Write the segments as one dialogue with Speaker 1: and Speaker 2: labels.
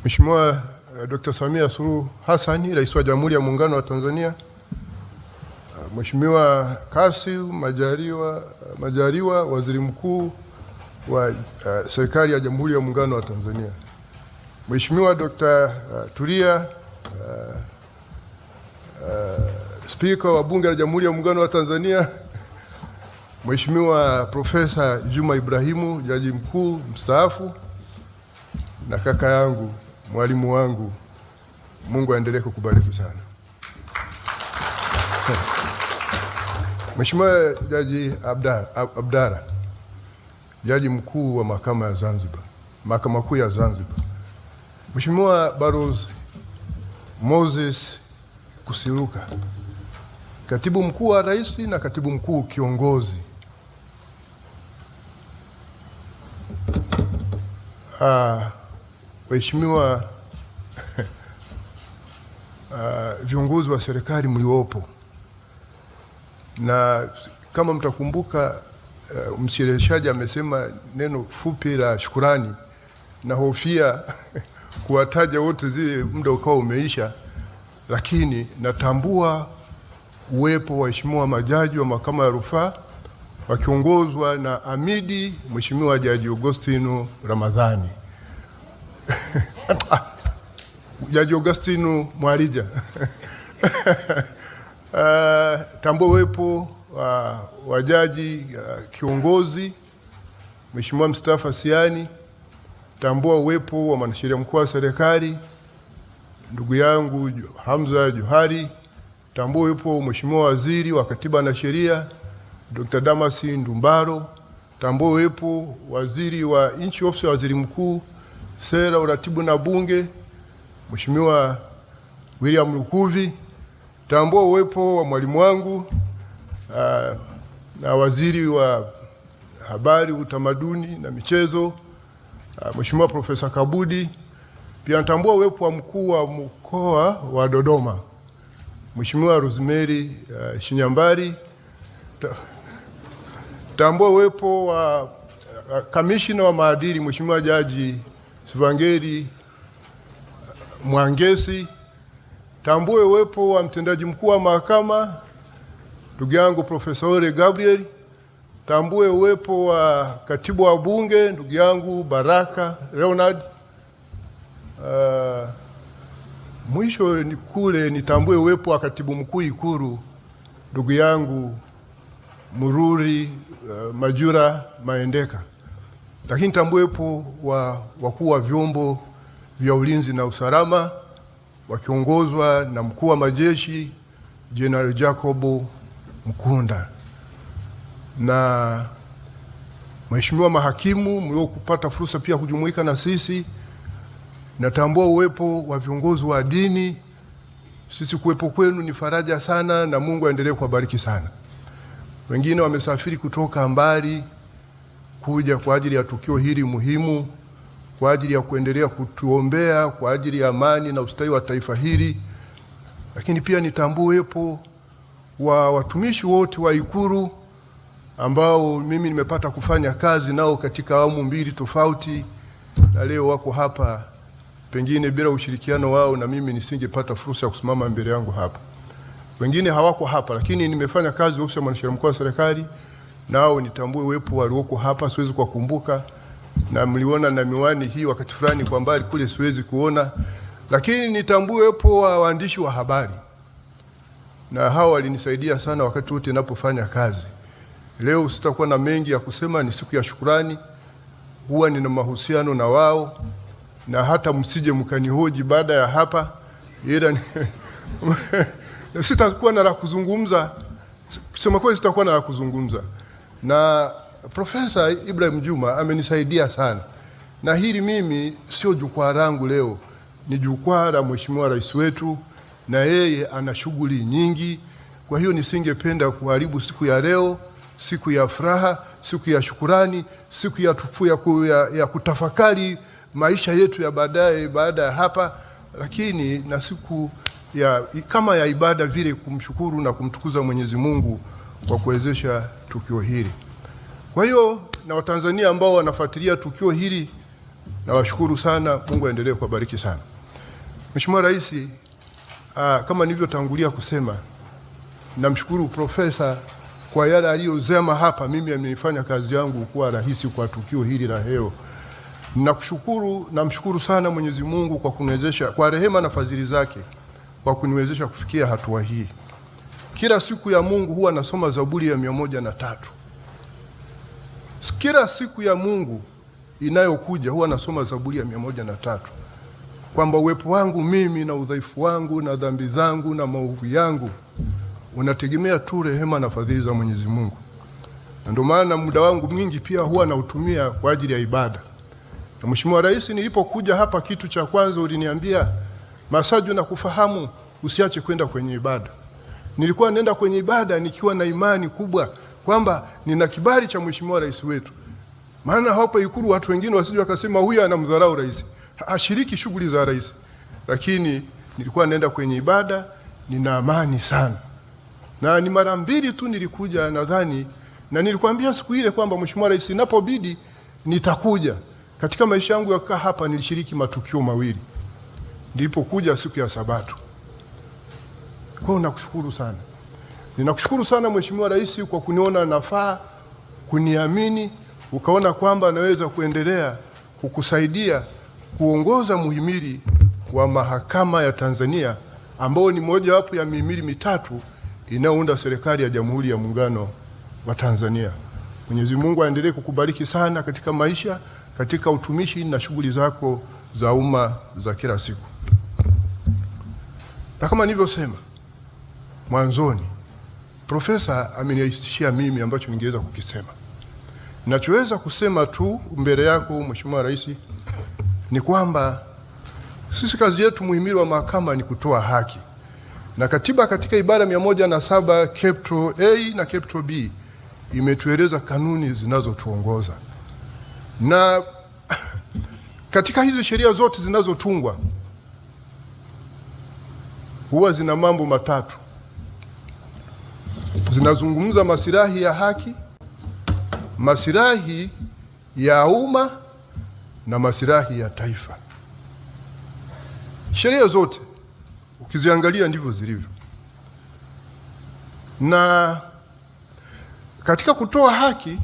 Speaker 1: Mheshimiwa Dr. Samia Suluhu Hassan, Rais wa Jamhuri ya Muungano wa Tanzania, Mheshimiwa Kassim Majaliwa, Waziri Mkuu wa Serikali ya Jamhuri ya Muungano wa Tanzania, Mheshimiwa Dr. Tulia, Spika wa Bunge la Jamhuri ya Muungano wa Tanzania, Mheshimiwa Profesa Juma Ibrahimu, Jaji Mkuu mstaafu, na kaka yangu, mwalimu wangu, Mungu aendelee kukubariki sana. Mheshimiwa Jaji Abdalla, Jaji Mkuu wa Mahakama ya Zanzibar, Mahakama Kuu ya Zanzibar, Mheshimiwa Balozi Moses Kusiluka, Katibu Mkuu wa Rais na Katibu Mkuu Kiongozi, waheshimiwa viongozi wa serikali mliopo, na kama mtakumbuka mshereheshaji amesema neno fupi la shukrani, na hofia kuwataja wote zile muda ukao umeisha, lakini natambua uwepo wa waheshimiwa majaji wa Mahakama ya Rufaa wakiongozwa na Amidi Mheshimiwa Jaji Augustino Ramadhani Jaji Augustino Mwarija tambua uwepo wa jaji kiongozi Mheshimiwa Mustafa Siani, tambua uwepo wa mwanasheria mkuu wa serikali ndugu yangu Hamza Johari, tambua uwepo Mheshimiwa Waziri wa Katiba na Sheria Dr. Damasi Ndumbaro, tambua uwepo Waziri wa Nchi Ofisi ya Waziri Mkuu, Sera, Uratibu na Bunge Mheshimiwa William Lukuvi, tambua uwepo wa mwalimu wangu na Waziri wa Habari, Utamaduni na Michezo Mheshimiwa Profesa Kabudi. Pia natambua uwepo wa mkuu wa mkoa wa Dodoma Mheshimiwa Rosemary Shinyambari. Tambua uwepo wa kamishina wa maadili Mheshimiwa Jaji Sivangeri Mwangesi. Tambua uwepo wa mtendaji mkuu wa mahakama ndugu yangu Profesa Ole Gabriel. Tambue uwepo wa katibu wa bunge ndugu yangu Baraka Leonard. Mwisho ni kule nitambue uwepo wa katibu mkuu Ikulu ndugu yangu Mururi Majura Maendeka. Lakini tambue uwepo wa wakuu wa vyombo vya ulinzi na usalama wakiongozwa na mkuu wa majeshi General Jacob Mkunda, na mheshimiwa mahakimu mliokupata fursa pia kujumuika na sisi. Natambua uwepo wa viongozi wa dini, sisi kuwepo kwenu ni faraja sana, na Mungu aendelee kuwabariki sana. Wengine wamesafiri kutoka mbali kuja kwa ajili ya tukio hili muhimu, kwa ajili ya kuendelea kutuombea kwa ajili ya amani na ustawi wa taifa hili. Lakini pia nitambue uwepo wa watumishi wote wa Ikulu ambao mimi nimepata kufanya kazi nao katika awamu mbili tofauti, na leo wako hapa. Pengine bila ushirikiano wao na mimi nisingepata fursa ya kusimama mbele yangu hapa. Wengine hawako hapa, lakini nimefanya kazi ofisi ya mwanasheria mkuu wa serikali, nao nitambue uwepo walioko hapa. Siwezi kukumbuka, na mliona na miwani hii wakati fulani kwa mbali kule siwezi kuona, lakini nitambue uwepo wa waandishi wa habari, na hao walinisaidia sana wakati wote ninapofanya kazi. Leo sitakuwa na mengi ya kusema, ni siku ya shukrani. Huwa nina mahusiano na wao, na hata msije mkanihoji baada ya hapa, ila sitakuwa na la kuzungumza. Kusema kweli sitakuwa na la kuzungumza. Na Profesa Ibrahim Juma amenisaidia sana, na hili mimi sio jukwaa langu leo, ni jukwaa la Mheshimiwa Rais wetu, na yeye ana shughuli nyingi. Kwa hiyo nisingependa kuharibu siku ya leo, siku ya furaha, siku ya shukurani, siku ya kutafakari maisha yetu ya baadaye baada ya hapa, lakini na siku kama ya ibada vile, kumshukuru na kumtukuza Mwenyezi Mungu kwa kuwezesha tukio hili. Kwa hiyo na Watanzania ambao wanafuatilia tukio hili Nawashukuru sana, Mungu aendelee kuwabariki sana. Mheshimiwa Rais, kama nilivyotangulia kusema, namshukuru Profesa kwa yale aliyosema hapa. Mimi amenifanya kazi yangu kuwa rahisi kwa tukio hili la leo. Namshukuru sana Mwenyezi Mungu kwa kuniwezesha, kwa rehema na fadhili zake, kwa kuniwezesha kufikia hatua hii. Kila siku ya Mungu huwa nasoma Zaburi ya 103. Kila siku ya Mungu inayokuja huwa nasoma Zaburi ya 103. Kwamba uwepo wangu mimi na udhaifu wangu na dhambi zangu na maovu yangu unategemea tu rehema na fadhili za Mwenyezi Mungu. Na ndio maana muda wangu mwingi pia huwa nautumia kwa ajili ya ibada. Na Mheshimiwa Rais, nilipokuja hapa, kitu cha kwanza uliniambia, Masaju, na kufahamu usiache kwenda kwenye ibada. Nilikuwa nenda kwenye ibada nikiwa na imani kubwa kwamba nina kibali cha Mheshimiwa Rais wetu. Maana hapa Ikulu watu wengine wasije wakasema huyu anamdharau rais, ashiriki shughuli za rais. Lakini nilikuwa nenda kwenye ibada nina amani sana. Na ni mara mbili tu nilikuja nadhani, na nilikwambia siku ile kwamba Mheshimiwa Rais, inapobidi nitakuja. Katika maisha yangu ya kukaa hapa nilishiriki matukio mawili. Nilipokuja siku ya Sabato. Kwa hiyo nakushukuru sana. Ninakushukuru sana Mheshimiwa Rais kwa kuniona nafaa, kuniamini, ukaona kwamba naweza kuendelea kukusaidia kuongoza muhimili wa mahakama ya Tanzania, ambao ni moja wapo ya mihimili mitatu inayounda serikali ya Jamhuri ya Muungano wa Tanzania. Mwenyezi Mungu aendelee kukubariki sana katika maisha, katika utumishi na shughuli zako za umma za kila siku. Na kama nilivyosema mwanzoni, Profesa amenihakikishia mimi ambacho ningeweza kukisema. Ninachoweza kusema tu mbele yako Mheshimiwa Rais ni kwamba sisi kazi yetu muhimili wa mahakama ni kutoa haki. Na katiba katika ibara 107 capital A na capital B imetueleza kanuni zinazotuongoza. Na katika hizi sheria zote zinazotungwa huwa zina mambo matatu. Zinazungumza masilahi ya haki, masilahi ya umma na masilahi ya taifa. Sheria zote ukiziangalia ndivyo zilivyo. Na katika kutoa haki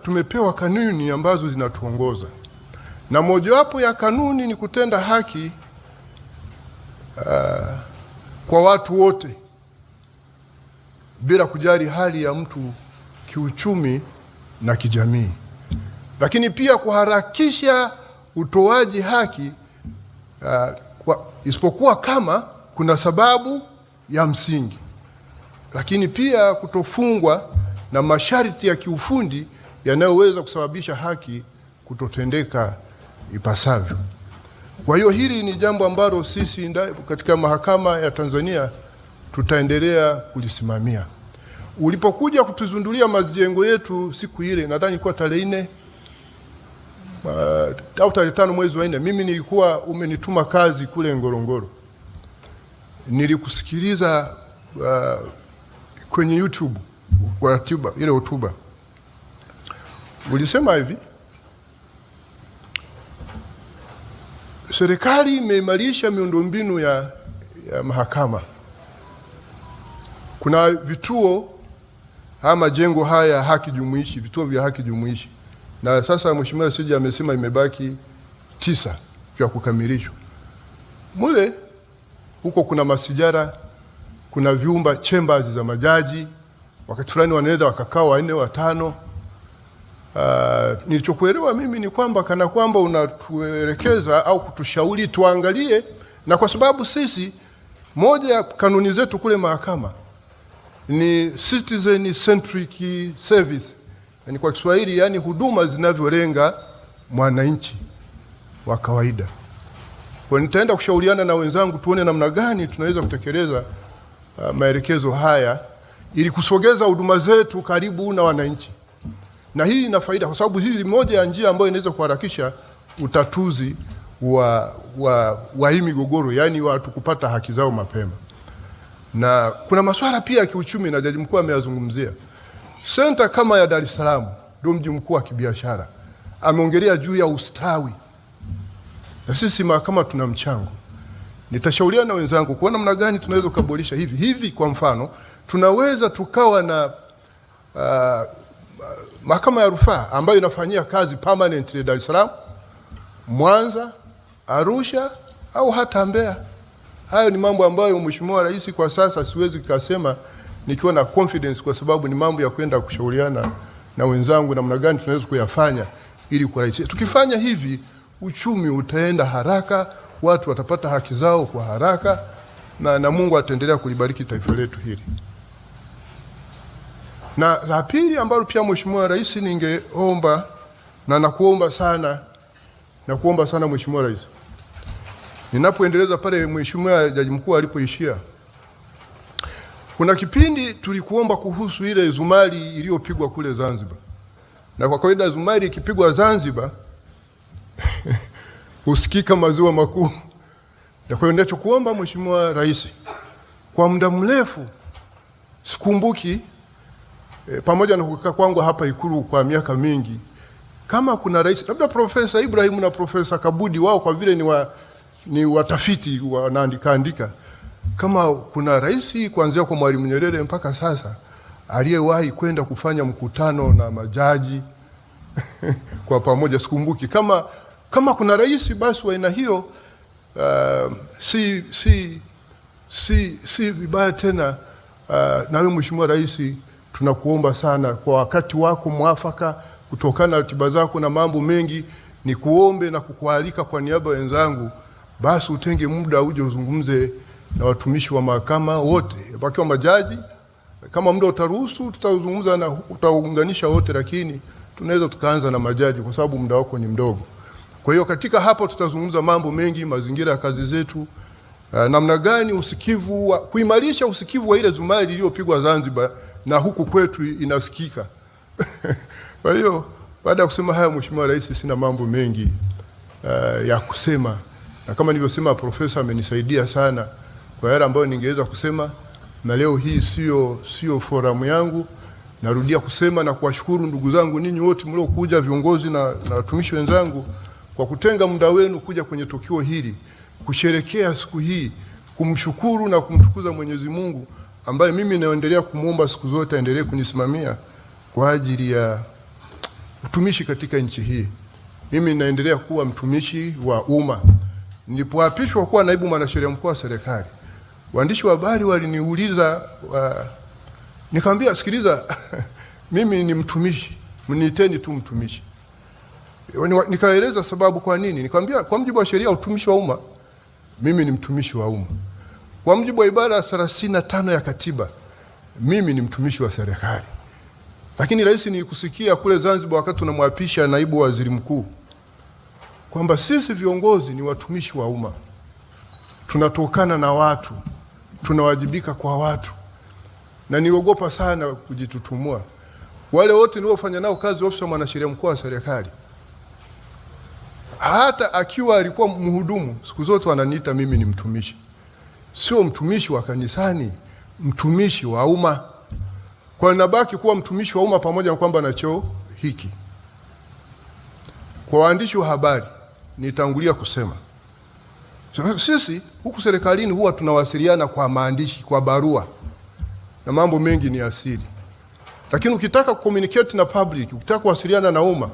Speaker 1: tumepewa kanuni ambazo zinatuongoza. Na mojawapo ya kanuni ni kutenda haki kwa watu wote bila kujali hali ya mtu kiuchumi na kijamii. Lakini pia kuharakisha utoaji haki isipokuwa kama kuna sababu ya msingi. Lakini pia kutofungwa na masharti ya kiufundi yanayoweza kusababisha haki kutotendeka ipasavyo. Kwa hiyo hili ni jambo ambalo sisi katika mahakama ya Tanzania tutaendelea kulisimamia. Ulipokuja kutuzundulia majengo yetu siku ile, nadhani kwa tarehe 4 au tarehe 5 mwezi wa 4, mimi nilikuwa umenituma kazi kule Ngorongoro. Nilikusikiliza kwenye YouTube kwa ratiba ile hotuba. Ulisema hivi, serikali imeimarisha miundombinu ya mahakama. Kuna vituo ama jengo haya haki jumuishi, vituo vya haki jumuishi. Na sasa Mheshimiwa Rais amesema imebaki 9 vya kukamilishwa. Mule huko kuna masijara, kuna vyumba chambers za majaji, wakati fulani wanaweza wakakaa 4 5. Nilichokuelewa mimi ni kwamba kana kwamba unatuelekeza au kutushauri tuangalie, na kwa sababu sisi moja ya kanuni zetu kule mahakama ni citizen centric service, yani kwa Kiswahili yani huduma zinavyolenga mwananchi wa kawaida. Kwa nitaenda kushauriana na wenzangu tuone namna gani tunaweza kutekeleza maelekezo haya ili kusogeza huduma zetu karibu na wananchi. Na hii ina faida kwa sababu hii moja ya njia ambayo inaweza kuharakisha utatuzi wa hii migogoro, yani watu kupata haki zao mapema. Na kuna masuala pia ya kiuchumi na Jaji Mkuu ameyazungumzia. Center kama ya Dar es Salaam ndio mji mkuu wa kibiashara ameongelea juu ya ustawi. Na sisi mahakama tuna mchango. Nitashauriana na wenzangu kuona namna gani tunaweza kuboresha hivi. Kwa mfano, tunaweza tukawa na mahakama ya rufaa ambayo inafanyia kazi permanently Dar es Salaam, Mwanza, Arusha au hata Mbeya. Hayo ni mambo ambayo Mheshimiwa Rais kwa sasa siwezi kusema nikiwa na confidence, kwa sababu ni mambo ya kwenda kushauriana na wenzangu namna gani tunaweza kuyafanya ili kurahisisha. Tukifanya hivi, uchumi utaenda haraka, watu watapata haki zao kwa haraka, na Mungu ataendelea kulibariki taifa letu hili. Na la pili ambalo pia Mheshimiwa Rais ningeomba na nakuomba sana Mheshimiwa Rais, ninapoendeleza pale Mheshimiwa Jaji Mkuu alipoishia, kuna kipindi tulikuomba kuhusu ile zumari iliyopigwa kule Zanzibar. Na kwa kawaida zumari ikipigwa Zanzibar usikika maziwa makuu. Na kwa hiyo ninachokuomba Mheshimiwa Rais, kwa muda mrefu sikumbuki pamoja na kukaa kwangu hapa Ikulu kwa miaka mingi, kama kuna rais, labda Profesa Ibrahim na Profesa Kabudi, wao kwa vile ni watafiti wanaandika, kama kuna rais kuanzia kwa Mwalimu Nyerere mpaka sasa aliyewahi kwenda kufanya mkutano na majaji kwa pamoja, sikumbuki. Kama kuna rais basi wa aina hiyo, si vibaya tena. Nawe Mheshimiwa Rais, tunakuomba sana kwa wakati wako mwafaka, kutokana na ratiba zako na mambo mengi, ni kuombe na kukualika kwa niaba ya wenzangu, basi utenge muda uje uzungumze na watumishi wa mahakama wote, wakiwa majaji. Kama muda utaruhusu tutazungumza na utaunganisha wote, lakini tunaweza tukaanza na majaji kwa sababu muda wako ni mdogo. Kwa hiyo katika hapo tutazungumza mambo mengi, mazingira ya kazi zetu, namna gani kuimarisha usikivu wa ile zumari iliyopigwa Zanzibar na huku kwetu inasikika. Kwa hiyo baada ya kusema haya Mheshimiwa Rais, sina mambo mengi ya kusema. Na kama nilivyosema, profesa amenisaidia sana kwa yale ambayo ningeweza kusema, na leo hii sio forum yangu. Narudia kusema na kuwashukuru ndugu zangu ninyi wote mliokuja, viongozi na watumishi wenzangu, kwa kutenga muda wenu kuja kwenye tukio hili kusherekea siku hii, kumshukuru na kumtukuza Mwenyezi Mungu ambaye mimi naendelea kumuomba siku zote aendelee kunisimamia kwa ajili ya utumishi katika nchi hii. Mimi naendelea kuwa mtumishi wa umma. Nilipoapishwa kuwa naibu mwanasheria mkuu wa serikali, waandishi wa habari waliniuliza, nikamwambia sikiliza, mimi ni mtumishi, mniiteni tu mtumishi. Nikaeleza sababu kwa nini. Nikamwambia kwa mujibu wa sheria ya utumishi wa umma, mimi ni mtumishi wa umma. Kwa mujibu wa ibara 35 ya katiba, mimi ni mtumishi wa serikali. Lakini rais nilikusikia kule Zanzibar wakati tunamwapisha naibu waziri mkuu kwamba sisi viongozi ni watumishi wa umma. Tunatokana na watu, tunawajibika kwa watu. Na niliogopa sana kujitutumua. Wale wote niliofanya nao kazi ofisi ya mwanasheria mkuu wa serikali, hata akiwa alikuwa mhudumu, siku zote wananiita mimi ni mtumishi. Sio mtumishi wa kanisani, mtumishi wa umma. Kwa nabaki kuwa mtumishi wa umma pamoja na kwamba na cheo hiki. Kwa waandishi wa habari nitangulia kusema, sisi huku serikalini huwa tunawasiliana kwa maandishi, kwa barua, na mambo mengi ni asili. Lakini ukitaka communicate na public, ukitaka kuwasiliana na umma,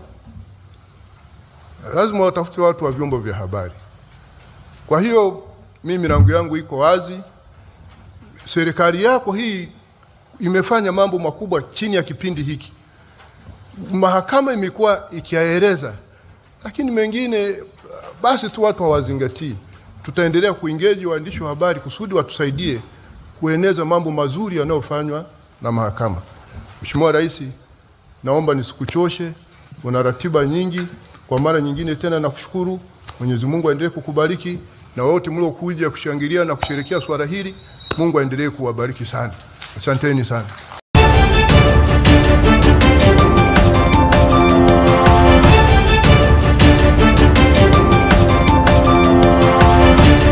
Speaker 1: lazima watafute watu wa vyombo vya habari. Kwa hiyo mimi milango yangu iko wazi. Serikali yako hii imefanya mambo makubwa chini ya kipindi hiki. Mahakama imekuwa ikiyaeleza, lakini mengine basi tu watu hawazingatii. Tutaendelea kuengage waandishi wa habari kusudi watusaidie kueneza mambo mazuri yanayofanywa na mahakama. Mheshimiwa Rais, naomba nisikuchoshe, una ratiba nyingi. Kwa mara nyingine tena nakushukuru. Mwenyezi Mungu aendelee kukubariki, na wote mliokuja kushangilia na kusherehekea swala hili, Mungu aendelee kuwabariki sana. Asanteni sana.